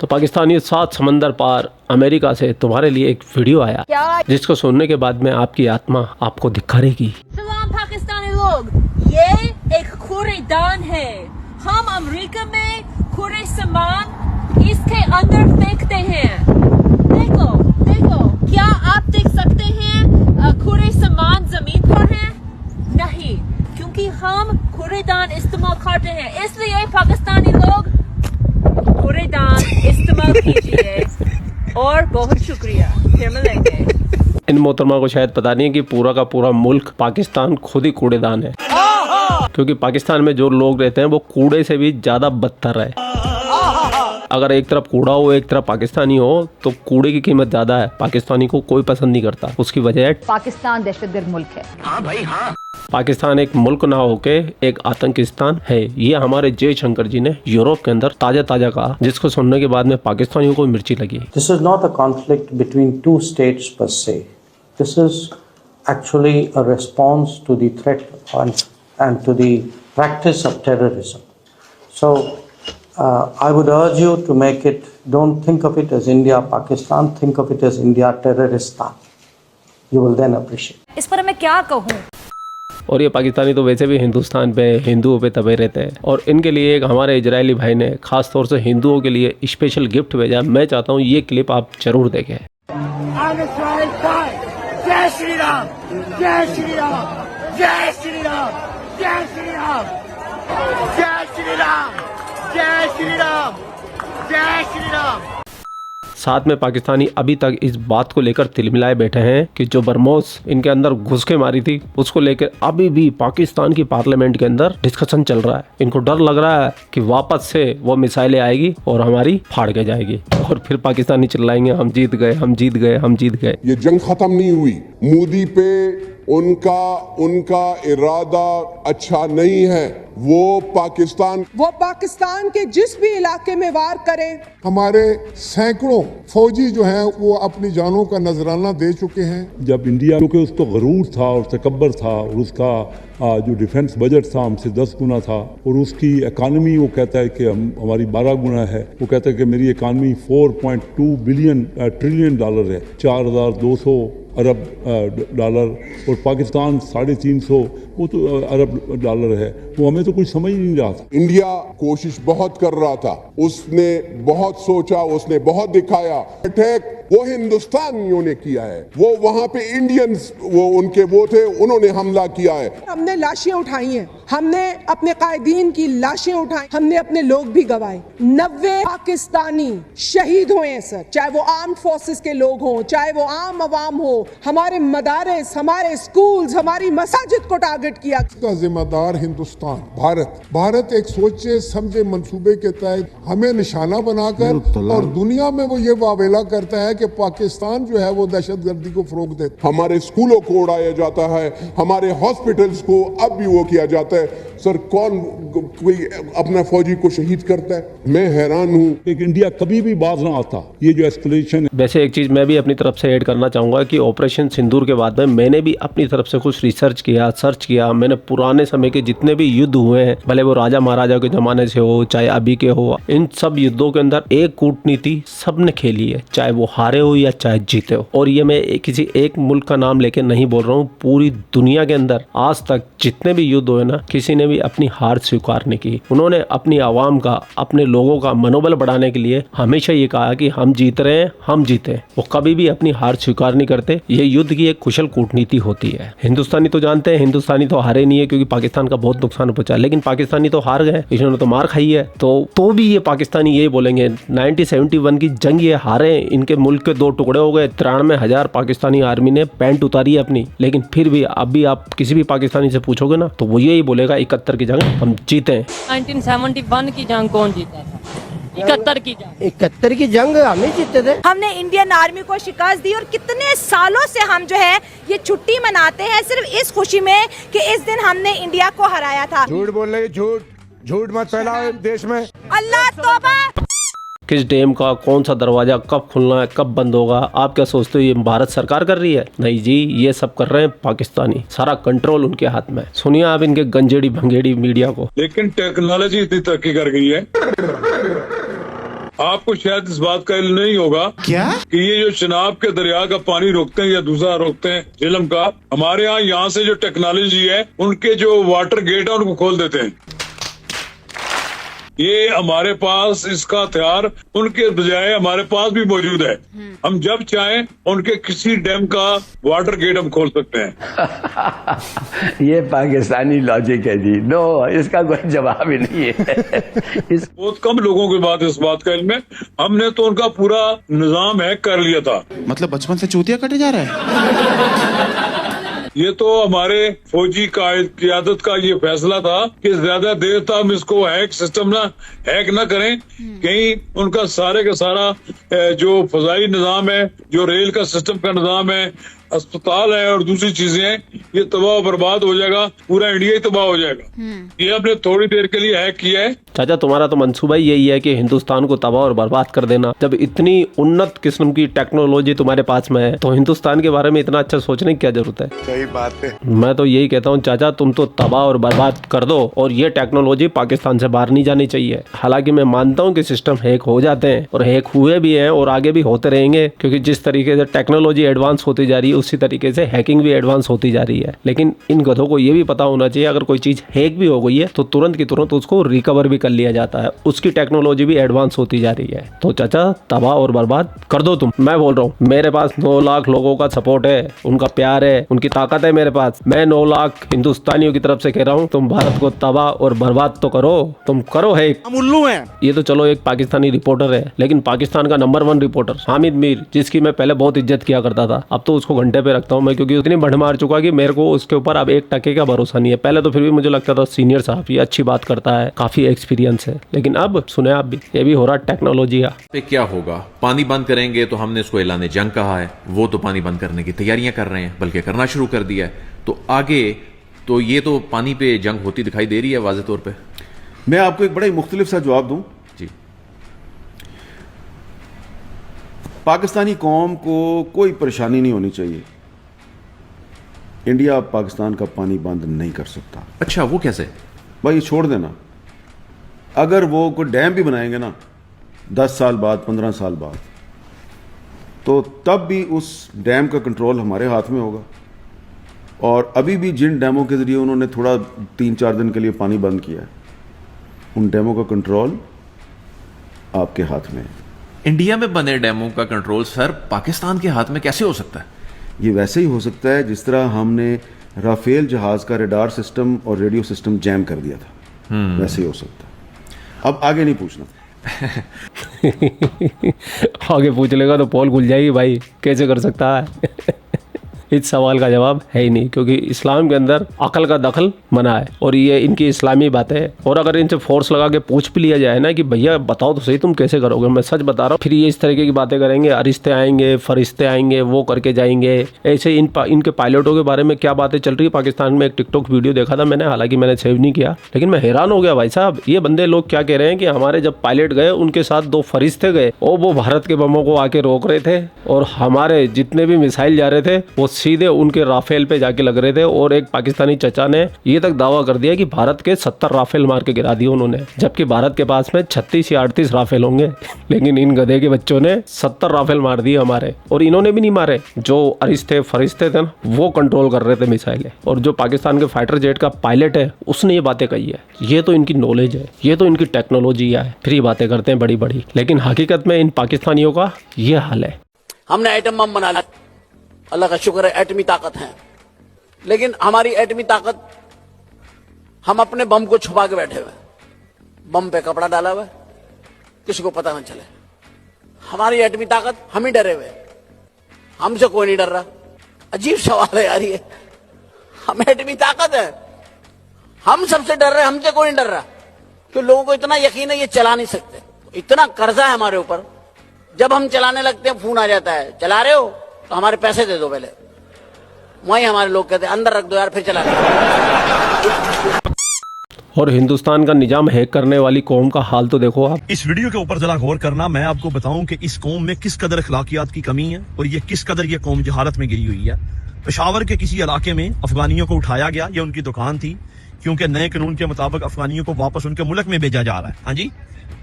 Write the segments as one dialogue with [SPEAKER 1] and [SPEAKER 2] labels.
[SPEAKER 1] तो पाकिस्तानी 7 समंदर पार अमेरिका से तुम्हारे लिए एक वीडियो आया जिसको सुनने के बाद में आपकी आत्मा आपको धिक्कारेगी।
[SPEAKER 2] सलाम पाकिस्तानी लोग, ये एक कूड़ेदान है। हम अमेरिका में कूड़े सामान इसके अंदर फेंकते हैं। देखो देखो, क्या आप देख सकते हैं कूड़े सामान जमीन पर है? नहीं, क्योंकि हम कूड़ेदान इस्तेमाल करते हैं। इसलिए पाकिस्तानी लोग कूड़ेदान इस्तेमाल कीजिए। और बहुत शुक्रिया, फिर मिलेंगे।
[SPEAKER 1] इन मोहतरमा को शायद पता नहीं है कि पूरा का पूरा मुल्क पाकिस्तान खुद ही कूड़ेदान है, क्योंकि पाकिस्तान में जो लोग रहते हैं वो कूड़े से भी ज्यादा बदतर है। अगर एक तरफ कूड़ा हो एक तरफ पाकिस्तानी हो तो कूड़े की कीमत ज्यादा है। पाकिस्तानी को कोई पसंद नहीं करता। उसकी वजह है
[SPEAKER 3] पाकिस्तान दहशतगर्द मुल्क है।
[SPEAKER 4] हाँ भाई हाँ।
[SPEAKER 1] पाकिस्तान एक मुल्क ना होके एक आतंकिस्तान है। ये हमारे जयशंकर जी ने यूरोप के अंदर ताजा कहा, जिसको सुनने के बाद में पाकिस्तानियों को मिर्ची लगी।
[SPEAKER 5] This is not a conflict between two states per se. This is actually a response to the threat and to the practice of terrorism. So I would urge you to make it, don't think of it as India, Pakistan, think of it as India, Terroristan. You will then appreciate.
[SPEAKER 3] इस पर मैं क्या कहूँ?
[SPEAKER 1] और ये पाकिस्तानी तो वैसे भी हिंदुस्तान पे हिंदुओं पे तबे रहते हैं, और इनके लिए एक हमारे इजरायली भाई ने खास तौर से हिंदुओं के लिए स्पेशल गिफ्ट भेजा। मैं चाहता हूँ ये क्लिप आप जरूर देखें।
[SPEAKER 4] जय श्री राम, जय श्री राम, जय श्री राम, जय श्री राम, जय श्री राम, जय श्री राम, जय श्री राम।
[SPEAKER 1] साथ में पाकिस्तानी अभी तक इस बात को लेकर तिलमिलाए बैठे हैं कि जो बरमोस इनके अंदर घुस के मारी थी उसको लेकर अभी भी पाकिस्तान की पार्लियामेंट के अंदर डिस्कशन चल रहा है। इनको डर लग रहा है कि वापस से वो मिसाइलें आएगी और हमारी फाड़ के जाएगी, और फिर पाकिस्तानी चिल्लाएंगे हम जीत गए, हम जीत गए, हम जीत गए।
[SPEAKER 6] ये जंग खत्म नहीं हुई। मोदी पे उनका इरादा अच्छा नहीं है। वो पाकिस्तान
[SPEAKER 7] के जिस भी इलाके में वार करें।
[SPEAKER 6] हमारे सैकड़ों फौजी जो हैं वो अपनी जानों का नजराना दे चुके हैं।
[SPEAKER 8] जब इंडिया, क्योंकि उसको गरूर था और तकब्बर था, और उसका जो डिफेंस बजट था हमसे 10 गुना था, और उसकी इकानमी वो कहता है कि हमारी 12 गुना है। वो कहता है कि मेरी इकानमी 4.2 ट्रिलियन डॉलर है, 4200 अरब डॉलर, और पाकिस्तान 350 वो तो अरब डॉलर है। वो हमें तो कुछ समझ नहीं रहा था।
[SPEAKER 6] इंडिया कोशिश बहुत कर रहा था, उसने बहुत सोचा, उसने बहुत दिखाया। अटैक वो हिंदुस्तानियों ने किया है, वो वहाँ पे इंडियंस वो थे, उन्होंने हमला किया है।
[SPEAKER 7] हमने लाशें उठाई हैं, हमने अपने कायदीन की लाशें उठाई, हमने अपने लोग भी गवाए। 90 पाकिस्तानी शहीद हुए हैं सर, चाहे वो आर्म्ड फोर्सेस के लोग हों, चाहे वो आम आवाम हो। हमारे मदारिस, हमारे स्कूल्स, हमारी मसाजिद को टारगेट किया।
[SPEAKER 6] इसका जिम्मेदार हिंदुस्तान, भारत एक सोचे समझे मंसूबे के तहत हमें निशाना बनाकर और दुनिया में वो ये वावेला करता है कि पाकिस्तान जो है वो दहशतगर्दी को फरोग देता है। हमारे स्कूलों को उड़ाया जाता है, हमारे हॉस्पिटल्स को अब भी वो किया जाता है। सर कौन कोई अपना फौजी को शहीद करता है? मैं हैरान हूँ।
[SPEAKER 8] एक इंडिया कभी भी बाज ना आता। ये जो एस्केलेशन।
[SPEAKER 1] वैसे एक चीज मैं भी अपनी तरफ से ऐड करना चाहूंगा कि ऑपरेशन सिंदूर के बाद में मैंने भी अपनी तरफ से कुछ रिसर्च किया, सर्च किया। मैंने पुराने समय के जितने भी युद्ध हुए हैं, भले वो राजा महाराजा के जमाने से हो चाहे अभी के हो, इन सब युद्धों के अंदर एक कूटनीति सबने खेली है, चाहे वो हारे हो या चाहे जीते हो। और ये मैं किसी एक मुल्क का नाम लेके नहीं बोल रहा हूँ, पूरी दुनिया के अंदर आज तक जितने भी युद्ध हुए ना, किसी ने भी अपनी हार स्वीकार नहीं की। उन्होंने अपनी आवाम का, अपने लोगों का मनोबल बढ़ाने के लिए हमेशा ये कहा कि हम जीत रहे हैं, हम जीते। वो कभी भी अपनी हार स्वीकार नहीं करते। ये युद्ध की एक कुशल कूटनीति होती है। हिंदुस्तानी तो जानते हैं, हिंदुस्तानी तो हारे नहीं है, क्योंकि पाकिस्तान का बहुत नुकसान पहुंचा, लेकिन पाकिस्तानी तो हार गए, इन्होंने तो मार खाई है। तो भी ये पाकिस्तानी यही बोलेंगे 1971 की जंग ये हारे, इनके मुल्क के 2 टुकड़े हो गए, 93,000 पाकिस्तानी आर्मी ने पैंट उतारी है अपनी। लेकिन फिर भी अभी आप किसी भी पाकिस्तानी से पूछोगे ना तो वो यही बोलेगा 71 की जंग हम जीते हैं।
[SPEAKER 2] 1971 की जंग कौन जीता था? 71
[SPEAKER 4] की जंग हमें जीते थे।
[SPEAKER 3] हमने इंडियन आर्मी को शिकस्त दी, और कितने सालों से हम जो है ये छुट्टी मनाते हैं सिर्फ इस खुशी में कि इस दिन हमने इंडिया को हराया था।
[SPEAKER 6] झूठ बोल रहे, झूठ मत फैलाओ देश में।
[SPEAKER 3] अल्लाह तौबा।
[SPEAKER 1] किस डैम का कौन सा दरवाजा कब खुलना है, कब बंद होगा, आप क्या सोचते हो ये भारत सरकार कर रही है? नहीं जी, ये सब कर रहे हैं पाकिस्तानी। सारा कंट्रोल उनके हाथ में। सुनिए आप इनके गंजेड़ी भंगेड़ी मीडिया को।
[SPEAKER 9] लेकिन टेक्नोलॉजी इतनी तरक्की कर गई है
[SPEAKER 8] आपको शायद इस बात का इल्म नहीं होगा
[SPEAKER 4] क्या
[SPEAKER 8] कि ये जो चिनाब के दरिया का पानी रोकते हैं या दूसरा रोकते हैं झेलम का, हमारे यहाँ से जो टेक्नोलॉजी है उनके जो वाटर गेट है उनको खोल देते हैं। ये हमारे पास इसका हथियार उनके बजाय हमारे पास भी मौजूद है। हम जब चाहें उनके किसी डैम का वाटर गेट हम खोल सकते हैं।
[SPEAKER 9] ये पाकिस्तानी लॉजिक है जी। नो, इसका कोई जवाब ही नहीं है।
[SPEAKER 8] बहुत कम लोगों के बाद इस बात का इल्म है। हमने तो उनका पूरा निजाम हैक कर लिया था।
[SPEAKER 4] मतलब बचपन से चूतिया कटे जा रहा है।
[SPEAKER 8] ये तो हमारे फौजी क़यादत का ये फैसला था कि ज्यादा देर तक हम इसको हैक ना करें, कहीं उनका सारे का सारा जो फजाई निजाम है, जो रेल का सिस्टम का निजाम है, अस्पताल है और दूसरी चीजें हैं, ये तबाह बर्बाद हो जाएगा, पूरा इंडिया ही तबाह हो जाएगा। ये हमने थोड़ी देर के लिए हैक किया है।
[SPEAKER 1] चाचा तुम्हारा तो मंसूबा ही यही है कि हिंदुस्तान को तबाह और बर्बाद कर देना। जब इतनी उन्नत किस्म की टेक्नोलॉजी तुम्हारे पास में है तो हिंदुस्तान के बारे में इतना अच्छा सोचने की क्या जरूरत है?
[SPEAKER 4] सही बात है।
[SPEAKER 1] मैं तो यही कहता हूँ चाचा, तुम तो तबाह और बर्बाद कर दो और ये टेक्नोलॉजी पाकिस्तान से बाहर नहीं जानी चाहिए। हालांकि मैं मानता हूँ कि सिस्टम हैक हो जाते हैं और हैक हुए भी हैं और आगे भी होते रहेंगे, क्योंकि जिस तरीके से टेक्नोलॉजी एडवांस होती जा रही है उसी तरीके से हैकिंग भी एडवांस होती जा रही है। लेकिन इन गधों को ये भी पता होना चाहिए अगर कोई चीज हैक भी हो गई है तो तुरंत की तुरंत उसको रिकवर भी कर लिया जाता है। उसकी टेक्नोलॉजी भी एडवांस होती जा रही है। तो चाचा तबाह और बर्बाद कर दो तुम। मैं बोल रहा हूँ, मेरे पास 9 लाख लोगों का सपोर्ट है, उनका प्यार है, उनकी ताकत है मेरे पास। मैं 9 लाख हिंदुस्तानियों की तरफ से कह रहा हूँ, तुम भारत को तबाह और बर्बाद तो करो। तुम करो हैक।
[SPEAKER 4] हम उल्लू हैं।
[SPEAKER 1] ये तो चलो एक पाकिस्तानी रिपोर्टर है, लेकिन पाकिस्तान का नंबर 1 रिपोर्टर हामिद मीर, जिसकी मैं पहले बहुत इज्जत किया करता था, अब तो उसको घंटे पे रखता हूँ मैं, क्योंकि उतनी बढ़ मार चुका कि मेरे को उसके ऊपर अब 1% का भरोसा नहीं है। पहले तो फिर भी मुझे लगता था सीनियर साहब ये अच्छी बात करता है, काफी एक्सपीरियंस है, लेकिन अब सुने आप भी, ये भी हो रहा टेक्नोलॉजी का।
[SPEAKER 10] पे क्या होगा? पानी बंद करेंगे तो हमने इसको ऐलान जंग कहा है, वो तो पानी बंद करने की तैयारियां कर रहे हैं, बल्कि करना शुरू कर दिया है। तो आगे तो ये तो पानी पे जंग होती दिखाई दे रही है वाज़े तौर पे।
[SPEAKER 11] मैं आपको एक बड़ा ही मुख्तलिफ सा जवाब दूं
[SPEAKER 10] जी।
[SPEAKER 11] पाकिस्तानी कौम को कोई परेशानी नहीं होनी चाहिए। इंडिया पाकिस्तान का पानी बंद नहीं कर सकता।
[SPEAKER 10] अच्छा, वो कैसे?
[SPEAKER 11] भाई छोड़ देना, अगर वो कोई डैम भी बनाएंगे ना 10 साल बाद 15 साल बाद, तो तब भी उस डैम का कंट्रोल हमारे हाथ में होगा। और अभी भी जिन डैमों के जरिए उन्होंने थोड़ा 3-4 दिन के लिए पानी बंद किया है, उन डैमों का कंट्रोल आपके हाथ में है।
[SPEAKER 10] इंडिया में बने डैमों का कंट्रोल सर पाकिस्तान के हाथ में कैसे हो सकता है?
[SPEAKER 11] ये वैसे ही हो सकता है जिस तरह हमने राफेल जहाज का रडार सिस्टम और रेडियो सिस्टम जैम कर दिया था, वैसे ही हो सकता है। अब आगे नहीं पूछना।
[SPEAKER 1] आगे पूछ लेगा तो पोल खुल जाएगी भाई, कैसे कर सकता है? इस सवाल का जवाब है ही नहीं, क्योंकि इस्लाम के अंदर अकल का दखल मना है और ये इनकी इस्लामी बातें है। और अगर इनसे फोर्स लगा के पूछ भी लिया जाए ना कि भैया बताओ तो सही तुम कैसे करोगे, मैं सच बता रहा हूँ, फिर ये इस तरीके की बातें करेंगे, अरिश्ते आएंगे, फरिश्ते आएंगे, वो करके जाएंगे। ऐसे इनके पायलटों के बारे में क्या बातें चल रही है पाकिस्तान में। एक टिकटॉक वीडियो देखा था मैंने, हालांकि मैंने सेव नहीं किया, लेकिन मैं हैरान हो गया भाई साहब, ये बंदे लोग क्या कह रहे हैं कि हमारे जब पायलट गए उनके साथ 2 फरिश्ते गए और वो भारत के बमों को आके रोक रहे थे और हमारे जितने भी मिसाइल जा रहे थे वो सीधे उनके राफेल पे जाके लग रहे थे। और एक पाकिस्तानी चचा ने ये तक दावा कर दिया कि भारत के 70 राफेल मार के गिरा दिए उन्होंने, जबकि भारत के पास में 36 या 38 राफेल होंगे। लेकिन इन गधे के बच्चों ने 70 राफेल मार दिए हमारे, और इन्होंने भी नहीं मारे। जो अरिश्ते फरिश्ते थे वो कंट्रोल कर रहे थे मिसाइलें, और जो पाकिस्तान के फाइटर जेट का पायलट है उसने ये बातें कही है। ये तो इनकी नॉलेज है, ये तो इनकी टेक्नोलॉजी है, फिर ये बातें करते हैं बड़ी बड़ी। लेकिन हकीकत में इन पाकिस्तानियों का ये हाल है।
[SPEAKER 12] हमने एटम बम बना लिया, अल्लाह का शुक्र है एटमी ताकत है, लेकिन हमारी एटमी ताकत, हम अपने बम को छुपा के बैठे हुए, बम पे कपड़ा डाला हुआ, किसी को पता न चले। हमारी एटमी ताकत, हम ही डरे हुए, हमसे कोई नहीं डर रहा। अजीब सवाल है यार ये। हम एटमी ताकत है, हम सबसे डर रहे, हमसे कोई नहीं डर रहा। क्यों? लोगों को इतना यकीन है ये चला नहीं सकते, इतना कर्जा है हमारे ऊपर। जब हम चलाने लगते हैं फोन आ जाता है, चला रहे हो तो हमारे पैसे दे दो पहले। वही हमारे लोग कहते हैं अंदर रख दो यार फिर चला।
[SPEAKER 1] और हिंदुस्तान का निजाम हैक करने वाली कौम का हाल तो देखो आप।
[SPEAKER 13] इस वीडियो के ऊपर जरा गौर करना, मैं आपको बताऊं कि इस कौम में किस कदर अखलाकियात की कमी है और ये किस कदर ये कौम जहालत में गिरी हुई है। पेशावर के किसी इलाके में अफगानियों को उठाया गया, ये उनकी दुकान थी, क्योंकि नए कानून के मुताबिक अफगानियों को वापस उनके मुल्क में भेजा जा रहा है। हाँ जी,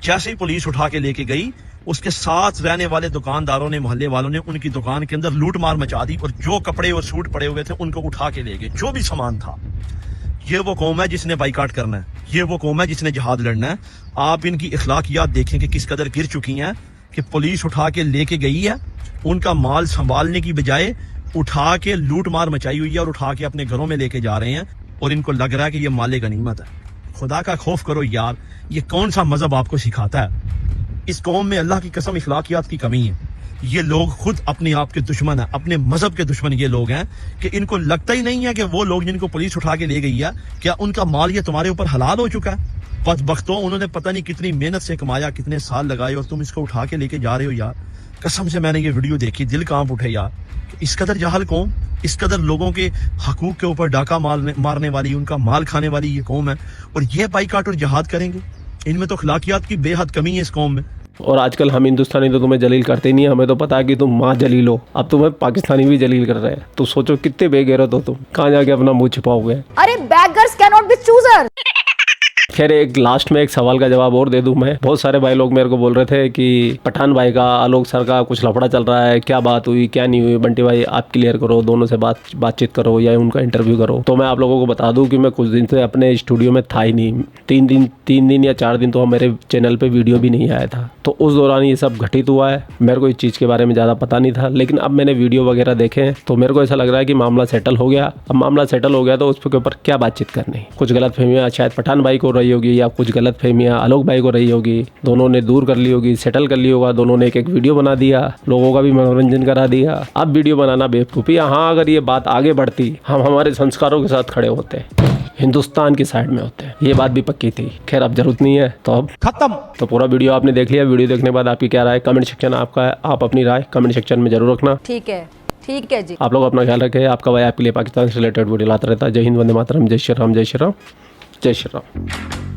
[SPEAKER 13] जैसे ही पुलिस उठा के लेके गई, उसके साथ रहने वाले दुकानदारों ने, मोहल्ले वालों ने उनकी दुकान के अंदर लूट मार मचा दी और जो कपड़े और सूट पड़े हुए थे उनको उठा के ले गए, जो भी सामान था। ये वो कौम है जिसने बाइकाट करना है, ये वो कौम है जिसने जिहाद लड़ना है। आप इनकी इखलाकियात देखें कि किस कदर गिर चुकी हैं कि पुलिस उठा के लेके गई है, उनका माल संभालने की बजाय उठा के लूट मार मचाई हुई है और उठा के अपने घरों में लेके जा रहे हैं और इनको लग रहा है कि ये माले गनीमत है। खुदा का खौफ करो यार, ये कौन सा मजहब आपको सिखाता है? इस कौम में अल्लाह की कसम इखलाकियात की कमी है। ये लोग खुद अपने आप के दुश्मन है, अपने मजहब के दुश्मन ये लोग हैं कि इनको लगता ही नहीं है कि वो लोग जिनको पुलिस उठा के ले गई है, क्या उनका माल ये तुम्हारे ऊपर हलाल हो चुका है? बदबख्तों, उन्होंने पता नहीं कितनी मेहनत से कमाया, कितने साल लगाए और तुम इसको उठा के लेके जा रहे हो यार। कसम से मैंने ये वीडियो देखी, दिल कांप उठे यार। इस कदर जाहल कौम, इस कदर लोगों के हकूक के ऊपर डाका मारने वाली, उनका माल खाने वाली ये कौम है और ये बाइकाट और जिहाद करेंगे। इनमें तो अखलाकियात की बेहद कमी है इस कौम में।
[SPEAKER 1] और आजकल हम हिंदुस्तानी तो तुम्हें जलील करते ही नहीं, हमें तो पता है कि तुम माँ जलील हो। अब तुम्हें पाकिस्तानी भी जलील कर रहे हैं, तो सोचो कितने बेगैरत हो तुम, कहाँ जाके अपना मुंह छिपाओगे।
[SPEAKER 3] अरे beggars cannot be choosers।
[SPEAKER 1] खैर एक लास्ट में एक सवाल का जवाब और दे दूं मैं। बहुत सारे भाई लोग मेरे को बोल रहे थे कि पठान भाई का, आलोक सर का कुछ लफड़ा चल रहा है, क्या बात हुई क्या नहीं हुई, बंटी भाई आप क्लियर करो, दोनों से बातचीत करो या उनका इंटरव्यू करो। तो मैं आप लोगों को बता दूं कि मैं कुछ दिन से अपने स्टूडियो में था ही नहीं। 3 दिन या 4 दिन तो मेरे चैनल पे वीडियो भी नहीं आया था। तो उस दौरान ये सब घटित हुआ है। मेरे को इस चीज़ के बारे में ज़्यादा पता नहीं था, लेकिन अब मैंने वीडियो वगैरह देखे हैं तो मेरे को ऐसा लग रहा है कि मामला सेटल हो गया। अब मामला सेटल हो गया तो उस के ऊपर क्या बातचीत करनी। कुछ गलतफहमियाँ शायद पठान भाई को रही होगी या कुछ गलतफहमियाँ आलोक भाई को रही होगी, दोनों ने दूर कर ली होगी, सेटल कर ली होगा। दोनों ने एक वीडियो बना दिया, लोगों का भी मनोरंजन करा दिया। अब वीडियो बनाना बेवकूफ़ी। हाँ, अगर ये बात आगे बढ़ती, हम हमारे संस्कारों के साथ खड़े होते, हिंदुस्तान की साइड में होते हैं, ये बात भी पक्की थी। खैर अब जरूरत नहीं है तो अब खत्म। तो पूरा वीडियो आपने देख लिया। वीडियो देखने के बाद आपकी क्या राय, कमेंट सेक्शन आपका है, आप अपनी राय कमेंट सेक्शन में जरूर रखना।
[SPEAKER 3] ठीक है जी।
[SPEAKER 1] आप लोग अपना ख्याल रखें। आपका भाई आपके लिए पाकिस्तान से रिलेटेड वीडियो लाता रहता है। जय हिंद, वंदे मातरम, जय श्री राम, जय श्री राम, जय श्री राम।